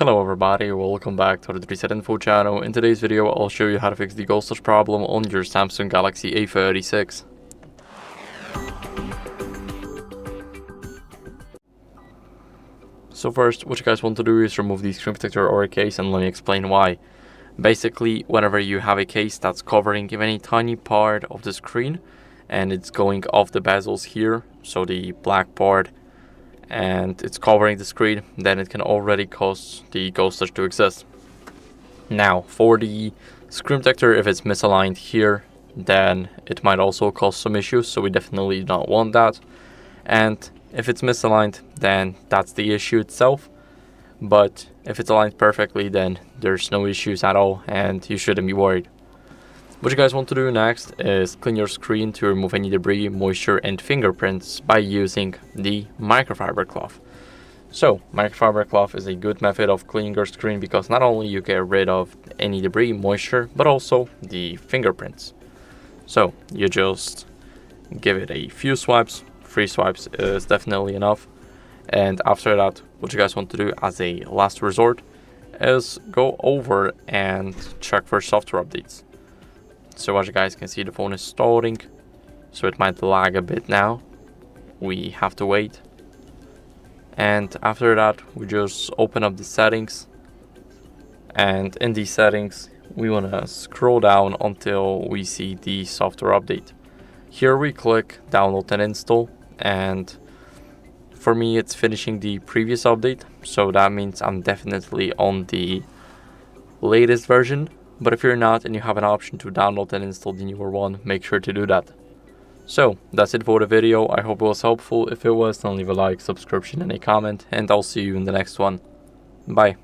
Hello everybody, welcome back to the HardReset.Info channel. In today's video, I'll show you how to fix the ghostage problem on your Samsung Galaxy A36. So first, what you guys want to do is remove the screen protector or a case, and let me explain why. Basically, whenever you have a case that's covering even a tiny part of the screen, and it's going off the bezels here, so the black part, and it's covering the screen, then it can already cause the ghostage to exist. Now, for the screen protector, if it's misaligned here, then it might also cause some issues, so we definitely do not want that. And if it's misaligned, then that's the issue itself. But if it's aligned perfectly, then there's no issues at all, and you shouldn't be worried. What you guys want to do next is clean your screen to remove any debris, moisture, and fingerprints by using the microfiber cloth. So, microfiber cloth is a good method of cleaning your screen because not only you get rid of any debris, moisture, but also the fingerprints. So, you just give it a few swipes. 3 swipes is definitely enough. And after that, what you guys want to do as a last resort is go over and check for software updates. So as you guys can see, the phone is stalling, so it might lag a bit now. We have to wait. And after that, we just open up the settings. And in these settings, we want to scroll down until we see the software update. Here we click download and install. And for me, it's finishing the previous update. So that means I'm definitely on the latest version. But if you're not and you have an option to download and install the newer one, make sure to do that. So, that's it for the video. I hope it was helpful. If it was, then leave a like, subscription, and a comment, and I'll see you in the next one. Bye.